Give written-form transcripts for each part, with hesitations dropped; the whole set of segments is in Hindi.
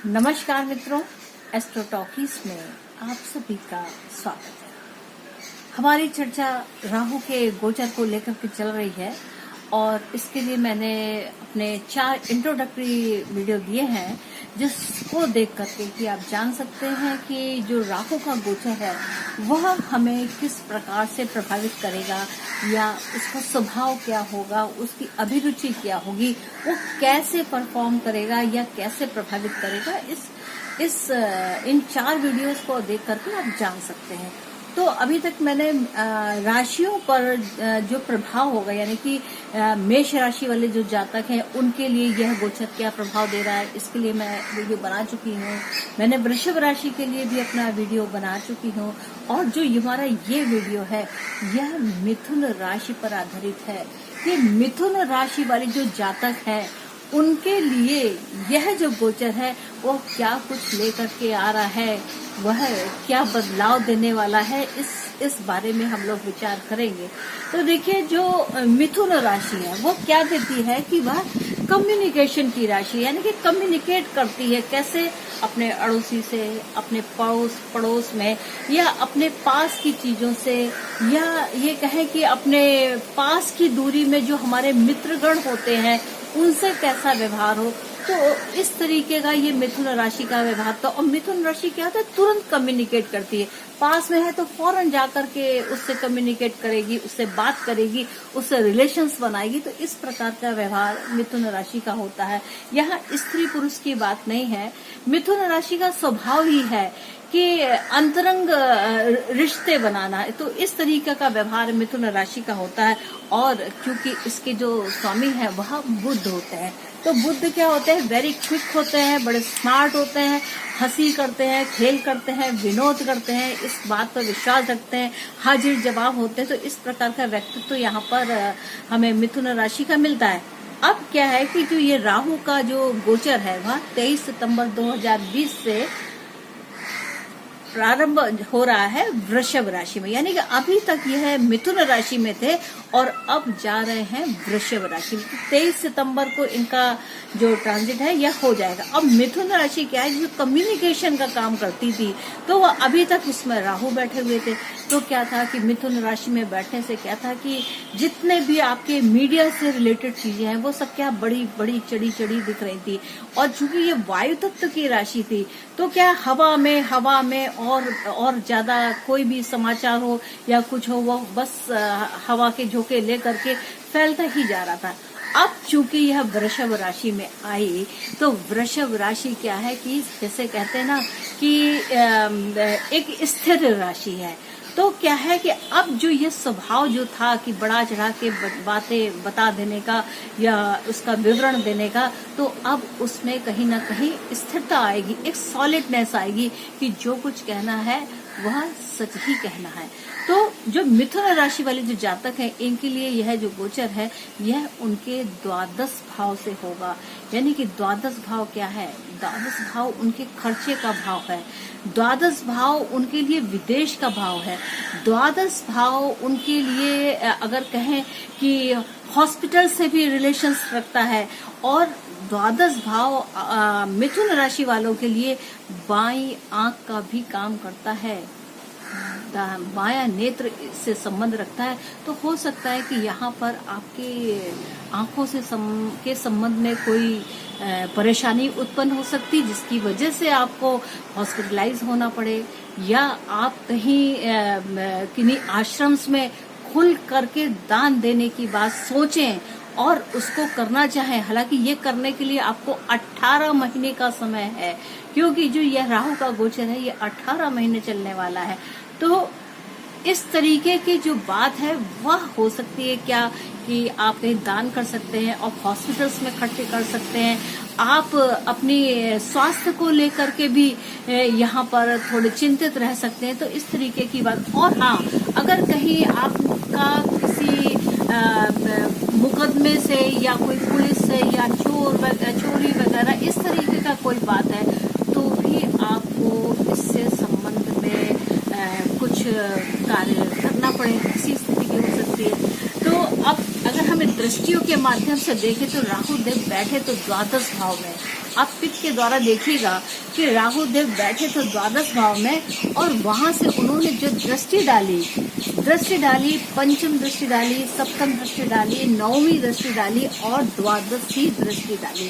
नमस्कार मित्रों, एस्ट्रो टॉकीज में आप सभी का स्वागत है। हमारी चर्चा राहु के गोचर को लेकर के चल रही है और इसके लिए मैंने अपने 4 इंट्रोडक्टरी वीडियो दिए हैं जिसको देख करके कि आप जान सकते हैं कि जो राहु का गोचर है वह हमें किस प्रकार से प्रभावित करेगा या उसका स्वभाव क्या होगा, उसकी अभिरुचि क्या होगी, वो कैसे परफॉर्म करेगा या कैसे प्रभावित करेगा। इन 4 वीडियोस को देख करके आप जान सकते हैं। तो अभी तक मैंने राशियों पर जो प्रभाव होगा यानी कि मेष राशि वाले जो जातक हैं उनके लिए यह गोचर क्या प्रभाव दे रहा है, इसके लिए मैं वीडियो बना चुकी हूँ। मैंने वृषभ राशि के लिए भी अपना वीडियो बना चुकी हूँ और जो हमारा ये वीडियो है यह मिथुन राशि पर आधारित है कि मिथुन राशि वाले जो जातक है उनके लिए यह जो गोचर है वो क्या कुछ लेकर के आ रहा है, वह क्या बदलाव देने वाला है, इस बारे में हम लोग विचार करेंगे। तो देखिए, जो मिथुन राशि है वो क्या देती है कि वह कम्युनिकेशन की राशि यानी कि कम्युनिकेट करती है कैसे, अपने अड़ोसी से, अपने पड़ोस में या अपने पास की चीजों से, या ये कहें कि अपने पास की दूरी में जो हमारे मित्रगण होते हैं उनसे कैसा व्यवहार हो। तो इस तरीके का ये मिथुन राशि का व्यवहार। तो और मिथुन राशि क्या होता है, तुरंत कम्युनिकेट करती है। पास में है तो फौरन जाकर के उससे कम्युनिकेट करेगी, उससे बात करेगी, उससे रिलेशंस बनाएगी। तो इस प्रकार का व्यवहार मिथुन राशि का होता है। यहाँ स्त्री पुरुष की बात नहीं है, मिथुन राशि का स्वभाव ही है कि अंतरंग रिश्ते बनाना है। तो इस तरीके का व्यवहार मिथुन राशि का होता है। और क्योंकि इसके जो स्वामी है वह बुध होते हैं, तो बुध क्या होते हैं, वेरी क्विक होते हैं, बड़े स्मार्ट होते हैं, हंसी करते हैं, खेल करते हैं, विनोद करते हैं, इस बात पर विश्वास रखते हैं, हाजिर जवाब होते हैं। तो इस प्रकार का व्यक्तित्व तो यहाँ पर हमें मिथुन राशि का मिलता है। अब क्या है कि जो ये राहु का जो गोचर है वह 23 सितंबर 2020 से प्रारंभ हो रहा है वृषभ राशि में, यानी कि अभी तक यह मिथुन राशि में थे और अब जा रहे हैं वृषभ राशि में। 23 सितंबर को इनका जो ट्रांजिट है यह हो जाएगा। अब मिथुन राशि क्या है, जो कम्युनिकेशन का काम करती थी तो वह अभी तक उसमें राहु बैठे हुए थे। तो क्या था कि मिथुन राशि में बैठने से क्या था कि जितने भी आपके मीडिया से रिलेटेड चीजें हैं वो सब क्या बड़ी बड़ी चढ़ी दिख रही थी। और चूंकि ये वायु तत्व की राशि थी तो क्या हवा में और ज्यादा कोई भी समाचार हो या कुछ हो वो बस हवा के झोंके लेकर के फैलता ही जा रहा था। अब चूंकि यह वृषभ राशि में आई तो वृषभ राशि क्या है कि जैसे कहते हैं ना कि एक स्थिर राशि है। तो क्या है कि अब जो ये स्वभाव जो था कि बड़ा चढ़ा के बातें बता देने का या उसका विवरण देने का, तो अब उसमें कहीं ना कहीं स्थिरता आएगी, एक सॉलिडनेस आएगी कि जो कुछ कहना है वह सच ही कहना है। तो जो मिथुन राशि वाले जो जातक हैं इनके लिए यह जो गोचर है यह उनके द्वादश भाव से होगा। यानी कि द्वादश भाव क्या है, द्वादश भाव उनके खर्चे का भाव है, द्वादश भाव उनके लिए विदेश का भाव है, द्वादश भाव उनके लिए अगर कहें कि हॉस्पिटल से भी रिलेशंस रखता है। और द्वादश भाव मिथुन राशि वालों के लिए बाईं आंख का भी काम करता है, बायां नेत्र से संबंध रखता है। तो हो सकता है कि यहाँ पर आपके आंखों से के संबंध में कोई परेशानी उत्पन्न हो सकती है जिसकी वजह से आपको हॉस्पिटलाइज होना पड़े, या आप कहीं किन्हीं आश्रम्स में खुल करके दान देने की बात सोचें और उसको करना चाहें। हालांकि ये करने के लिए आपको 18 महीने का समय है, क्योंकि जो यह राहु का गोचर है ये 18 महीने चलने वाला है। तो इस तरीके की जो बात है वह हो सकती है क्या कि आप कहीं दान कर सकते हैं और हॉस्पिटल्स में खर्चे कर सकते हैं। आप अपनी स्वास्थ्य को लेकर के भी यहाँ पर थोड़े चिंतित रह सकते हैं। तो इस तरीके की बात। और हाँ, अगर कहीं आपका किसी मुकदमे से या कोई पुलिस से या चोरी वगैरह इस तरीके का कोई बात है तो भी आपको इससे संबंध में कुछ कार्य करना पड़े, ऐसी स्थिति की हो सकती है। तो अब अगर हमें दृष्टियों के माध्यम से देखें तो राहु देव बैठे तो द्वादश भाव में, आप पिक के द्वारा देखिएगा कि राहु देव बैठे थे द्वादश भाव में, और वहां से उन्होंने जो दृष्टि डाली, पंचम दृष्टि डाली, सप्तम दृष्टि डाली, नौवीं दृष्टि डाली और द्वादशी दृष्टि डाली।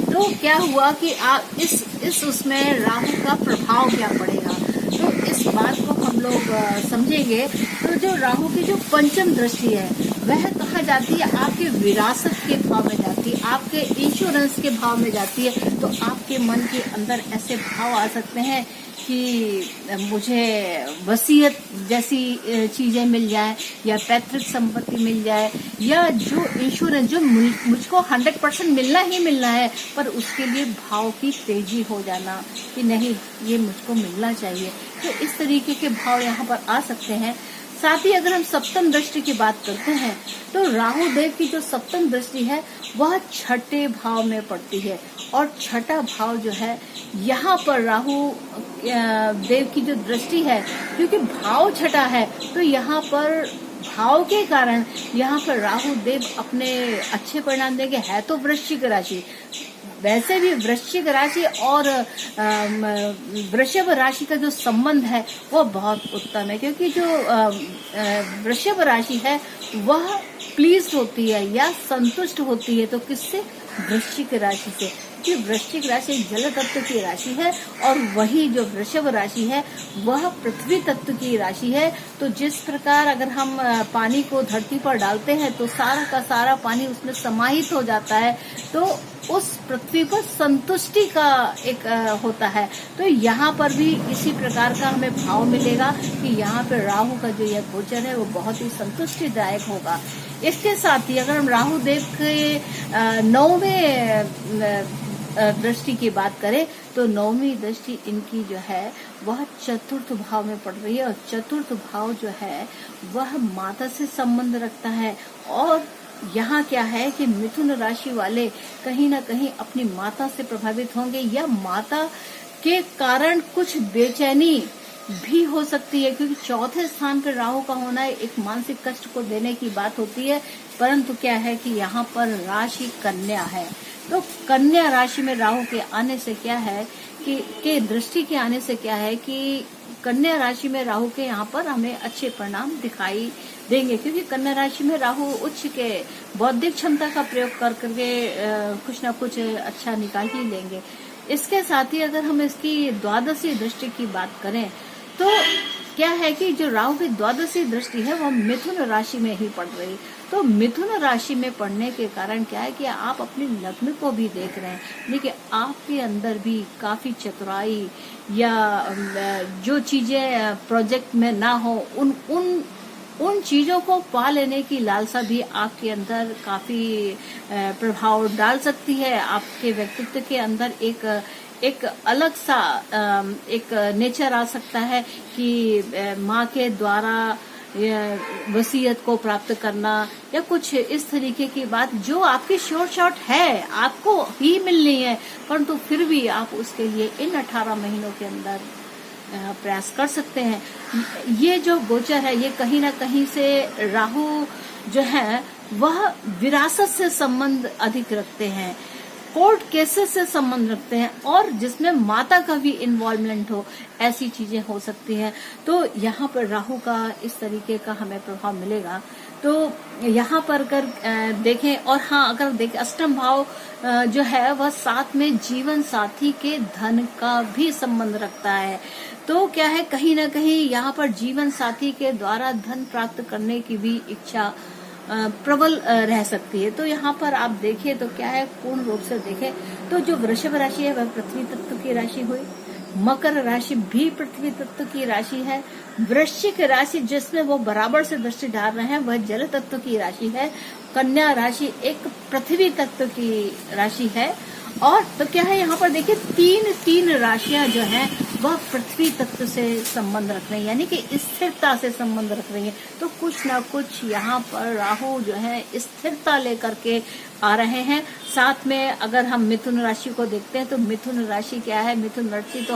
तो क्या हुआ कि आप इस उसमें राहु का प्रभाव क्या पड़ेगा, तो इस बात को हम लोग समझेंगे। तो जो राहु की जो पंचम दृष्टि है वह कहा जाती है आपके विरासत के भाव में जाती है, आपके इंश्योरेंस के भाव में जाती है। तो आपके मन के अंदर ऐसे भाव आ सकते हैं कि मुझे वसीयत जैसी चीजें मिल जाए, या पैतृक संपत्ति मिल जाए, या जो इंश्योरेंस जो मुझको 100% मिलना ही मिलना है, पर उसके लिए भाव की तेजी हो जाना कि नहीं ये मुझको मिलना चाहिए। तो इस तरीके के भाव यहाँ पर आ सकते हैं। साथ ही अगर हम सप्तम दृष्टि की बात करते हैं तो राहु देव की जो सप्तम दृष्टि है वह छठे भाव में पड़ती है, और छठा भाव जो है यहाँ पर राहु देव की जो दृष्टि है, क्योंकि भाव छठा है तो यहाँ पर भाव के कारण यहाँ पर राहु देव अपने अच्छे परिणाम देंगे। है तो वृश्चिक राशि, वैसे भी वृश्चिक राशि और वृषभ राशि का जो संबंध है वो बहुत उत्तम है, क्योंकि जो वृषभ राशि है वह प्लीज होती है या संतुष्ट होती है, तो किससे? वृश्चिक राशि से, कि वृश्चिक राशि जल तत्व की राशि है, और वही जो वृषभ राशि है वह पृथ्वी तत्व की राशि है। तो जिस प्रकार अगर हम पानी को धरती पर डालते हैं तो सारा का सारा पानी उसमें समाहित हो जाता है, तो उस पृथ्वी पर संतुष्टि का एक होता है। तो यहाँ पर भी इसी प्रकार का हमें भाव मिलेगा कि यहाँ पर राहु का जो यह गोचर है वो बहुत ही संतुष्टिदायक होगा। इसके साथ ही अगर हम राहु देव के नौवें दृष्टि की बात करें तो नौवीं दृष्टि इनकी जो है वह चतुर्थ भाव में पड़ रही है, और चतुर्थ भाव जो है वह माता से संबंध रखता है। और यहाँ क्या है कि मिथुन राशि वाले कहीं ना कहीं अपनी माता से प्रभावित होंगे, या माता के कारण कुछ बेचैनी भी हो सकती है, क्योंकि चौथे स्थान पर राहु का होना एक मानसिक कष्ट को देने की बात होती है। परंतु क्या है कि यहाँ पर राशि कन्या है, तो कन्या राशि में राहु के आने से क्या है कि दृष्टि के आने से क्या है कि कन्या राशि में राहु के यहाँ पर हमें अच्छे परिणाम दिखाई देंगे, क्योंकि कन्या राशि में राहु उच्च के बौद्धिक क्षमता का प्रयोग कर करके कुछ ना कुछ अच्छा निकाल ही लेंगे। इसके साथ ही अगर हम इसकी द्वादशी दृष्टि की बात करें तो क्या है कि जो राहु की द्वादशी दृष्टि है वह मिथुन राशि में ही पड़ रही, तो मिथुन राशि में पड़ने के कारण क्या है कि आप अपनी लग्न को भी देख रहे हैं, लेकिन आपके अंदर भी काफी चतुराई या जो चीजें प्रोजेक्ट में ना हो उन चीजों को पा लेने की लालसा भी आपके अंदर काफी प्रभाव डाल सकती है। आपके व्यक्तित्व के अंदर एक अलग सा एक नेचर आ सकता है कि माँ के द्वारा वसीयत को प्राप्त करना या कुछ इस तरीके की बात जो आपकी शॉर्ट है, आपको ही मिलनी है, परंतु फिर भी आप उसके लिए इन 18 महीनों के अंदर प्रयास कर सकते हैं। ये जो गोचर है ये कहीं ना कहीं से राहु जो है वह विरासत से संबंध अधिक रखते हैं, कोर्ट केसेस से संबंध रखते हैं, और जिसमें माता का भी इन्वॉल्वमेंट हो, ऐसी चीजें हो सकती हैं। तो यहाँ पर राहु का इस तरीके का हमें प्रभाव मिलेगा। तो यहाँ पर अगर देखें, और हाँ अगर देखें अष्टम भाव जो है वह साथ में जीवन साथी के धन का भी संबंध रखता है। तो क्या है कहीं ना कहीं यहाँ पर जीवन साथी के द्वारा धन प्राप्त करने की भी इच्छा प्रबल रह सकती है। तो यहाँ पर आप देखिए तो क्या है, पूर्ण रूप से देखें तो जो वृषभ राशि है वह पृथ्वी तत्व की राशि हुई, मकर राशि भी पृथ्वी तत्व की राशि है, वृश्चिक राशि जिसमें वो बराबर से दृष्टि डाल रहे हैं वह जल तत्व की राशि है, कन्या राशि एक पृथ्वी तत्व की राशि है। और तो क्या है यहाँ पर देखिए तीन राशियां जो हैं वह पृथ्वी तत्व से संबंध रख रही है, यानी कि स्थिरता से संबंध रख रही है। तो कुछ ना कुछ यहाँ पर राहु जो है स्थिरता लेकर के आ रहे हैं। साथ में अगर हम मिथुन राशि को देखते हैं तो मिथुन राशि क्या है, मिथुन राशि तो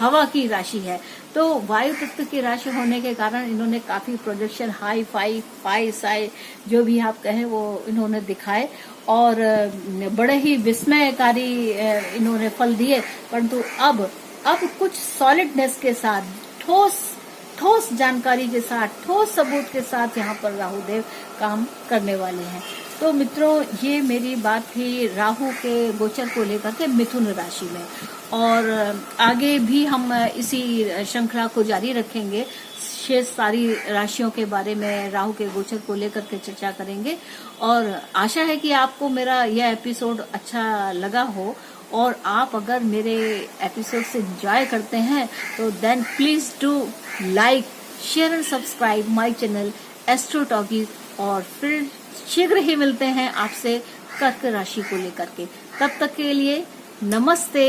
हवा की राशि है, तो वायु तत्व की राशि होने के कारण इन्होंने काफी प्रोजेक्शन हाई फाई फाई साई जो भी आप कहें वो इन्होंने दिखाए और बड़े ही विस्मयकारी इन्होंने फल दिए। परंतु अब कुछ सॉलिडनेस के साथ, ठोस जानकारी के साथ, ठोस सबूत के साथ यहाँ पर राहुदेव काम करने वाले हैं। तो मित्रों, ये मेरी बात थी राहु के गोचर को लेकर के मिथुन राशि में, और आगे भी हम इसी श्रृंखला को जारी रखेंगे। शेष सारी राशियों के बारे में राहु के गोचर को लेकर के चर्चा करेंगे, और आशा है कि आपको मेरा यह एपिसोड अच्छा लगा हो, और आप अगर मेरे एपिसोड से एंजॉय करते हैं तो then please do like, share and subscribe my channel Astro Talkies. और फिर शीघ्र ही मिलते हैं आपसे कर्क राशि को लेकर के। तब तक के लिए नमस्ते।